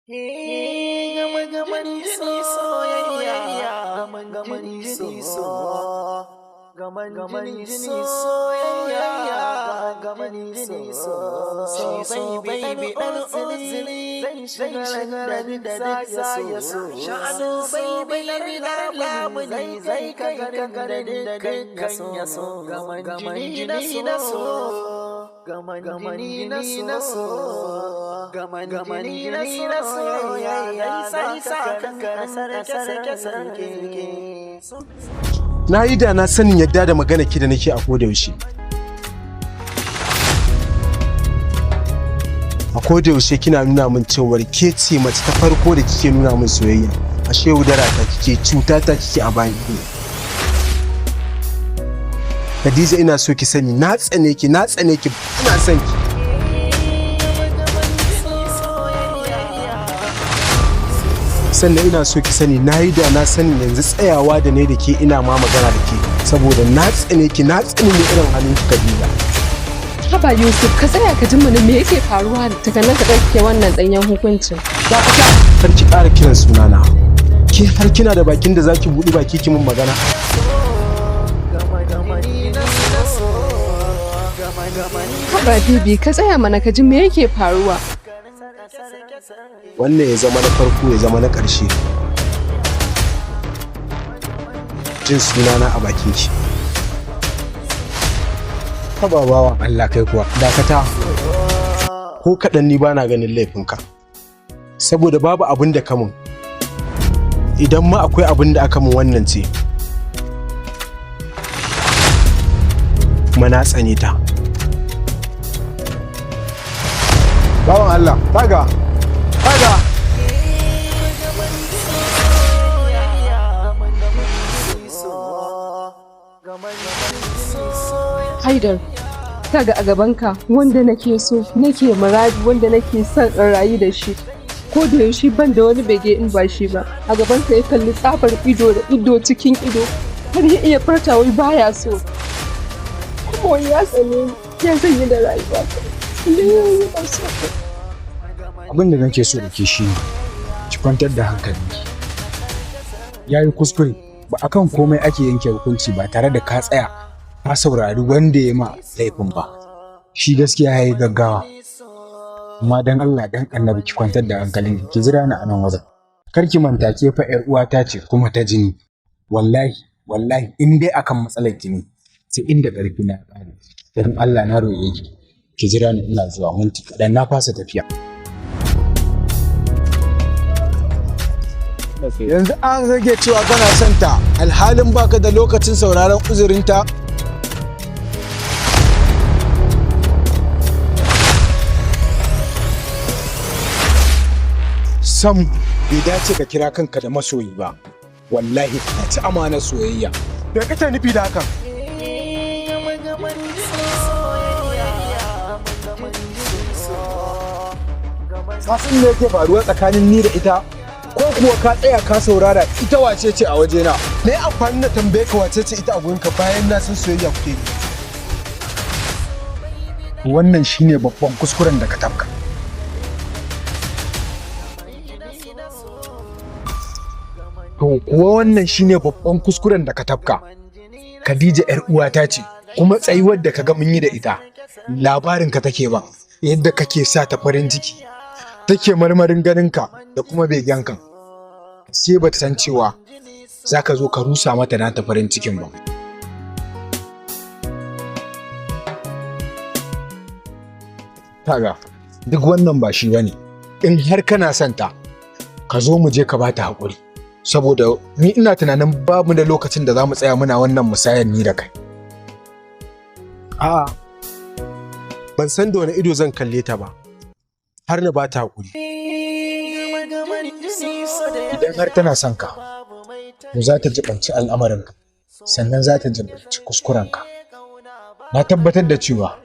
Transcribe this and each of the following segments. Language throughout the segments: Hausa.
Gaman jini soyayya, gaman jini soyayya, gaman jini so baby ɗan uzuri zai shigar da ya so sha'anu baby ɗan lamuni zai kai garin da dukkan ya so gaman jini na so gaman jini na so gaman jini na so ya sa kanka sarke na yi da na sanin yadda da magana ki da nake a koda yaushe. A koda yaushe kina nuna min cewa ke ce mace ta farko da kike nuna min soyayya. Ashe yaudara ta kike, cuta ta kike a bayan ido. Khadija ina so ki sani na tsane ki ina son ki. Sannan ina so ki sani na yi da na sani yanzu tsayawa da ne da ke ina ma magana da ke saboda na tsane ki na tsane ne irin halin ki Khadija. Haba Yusuf ka tsaya ka ji mana me yake faruwa da nan ka ɗauke wannan ɗanyen hukuncin. Za ka kar ki ƙara kiran sunana. Ke har kina da bakin da zaki buɗe baki ki min magana. Haba Bibi ka tsaya mana ka ji me yake faruwa. Wannan ya zama na farko ya zama na ƙarshe. Jin sunana a bakin ki. Haba bawan Allah kai kuwa dakata. Ko kaɗan ni bana ganin laifinka. Saboda babu abin da kamun. Idan ma akwai abin da aka mun wannan ce. Kuma na tsane ta. Bawan Allah, taga. Haidar, kaga a gabanka wanda nake so, nake muradi, wanda nake son in rayu da shi. Ko da yaushe ban da wani bege in ba shi ba. A gabanka ya kalli tsafar ido da ido cikin ido. Har ya iya furta wai baya so. Kuma wai ya tsane ya zan yi da rayuwa. Abin da nake so da ke shi ne ki kwantar da hankalinki. Yayi kuskure ba akan komai ake yanke hukunci ba tare da ka tsaya ka saurari wanda ya ma laifin ba. Shi gaskiya yayi gaggawa. Amma dan Allah dan Annabi ki kwantar da hankalinki ki jira ni a nan wajen. Kar ki manta ke fa ƴar uwata ce kuma ta jini. Wallahi in dai akan matsalar jini sai inda ƙarfi na ƙare. Dan Allah na roƙe ki jira ni ina zuwa minti kaɗan na fasa tafiya. Yanzu an rage cewa kana son ta alhalin baka da lokacin sauraron uzurinta. Sam bai dace ka kira kanka da masoyi ba. Wallahi ka ci amanar soyayya. Me kake nufi da hakan? Sasin ne yake faruwa tsakanin ni da ita? Ko kuwa ka tsaya ka saurara ita wace ce a wajena? Me amfani na tambaye ka wace ce ita a gurinka bayan na san soyayya kuke yi? Wannan shine babban kuskuren da ka tafka. To kuwa wannan shine babban kuskuren da ka tafka. Khadija ƴar uwata ce kuma tsayuwar da kaga mun yi da ita labarin ka take ba yadda kake sa ta farin ciki take marmarin ganinka da kuma begenka sai ba ta san cewa za ka zo ka rusa mata nata farin cikin ba. Kaga duk wannan ba shi bane. In har kana son ta ka zo mu je ka bata haƙuri saboda ni ina tunanin babu da lokacin da za mu tsaya muna wannan musayar ni da kai. A'a ban san da wani ido zan kalle ta ba har na bata haƙuri. Idan har tana son ka, to za ta jibanci al'amarinka, sannan za ta jibanci kuskurenka. Na tabbatar da cewa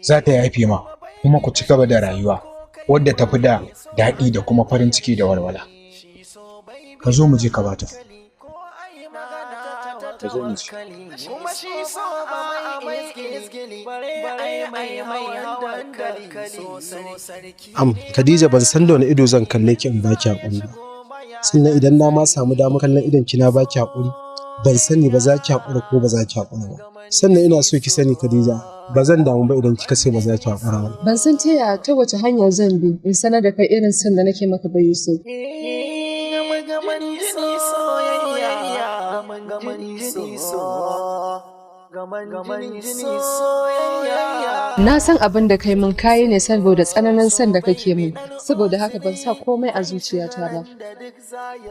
za ta yafe ma kuma ku ci gaba da rayuwa wadda ta fi da daɗi da kuma farin ciki da walwala. Ka zo mu je ka bata. ka zo mu ci. kuma shi so a mai iskili bare ai hawan dankali Khadija ban san da wani ido zan kalle ki in baki hakuri ba. Sannan idan na ma samu damar kallon idon ki na baki hakuri, ban sani ba za ki hakura ko ba za ki hakura ba. Sannan ina so ki sani Khadija, ba zan damu ba idan kika ce ba za ki hakura ba. Ban san ta wace hanya zan bi in sanar da kai irin son da nake maka ba Yusuf. gaman jini soyayya gaman jini soyayya. Na san abin da kai mun kayi ne saboda tsananin son da kake min, saboda haka ban sa komai a zuciyata ba.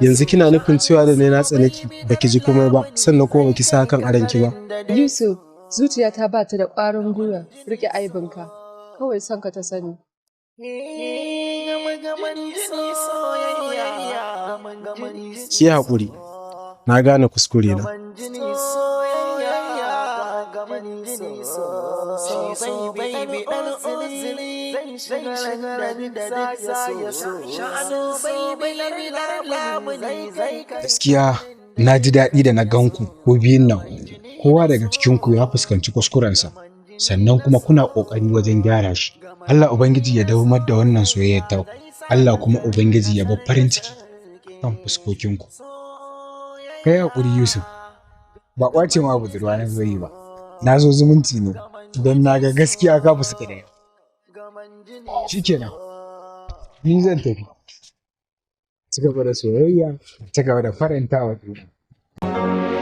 Yanzu kina nufin cewa da ne na tsanaki baki ji komai ba, sannan kuma baki sa hakan a ranki ba. Yusuf, zuciyata ba ta da ƙwarin gwiwa rike aibinka, kawai son ka ta sani. Ki haƙuri, na gane kuskure na. Gaskiya na ji daɗi da na ganku ko biyun nan. Kowa daga cikinku ya fuskanci kuskurensa, sannan kuma kuna ƙoƙari wajen gyara shi. Allah Ubangiji ya dawamar da wannan soyayyar ta. Allah kuma Ubangiji ya bar farin ciki kan fuskokinku. Kai haƙuri Yusuf, ba ƙwace ma budurwa na zoyi ba. Na zo zumunci ne don na ga gaskiya ka fuska da yau. Shikenan, ni zan tafi. Ci gaba da soyayya, ci gaba da faranta wa juna.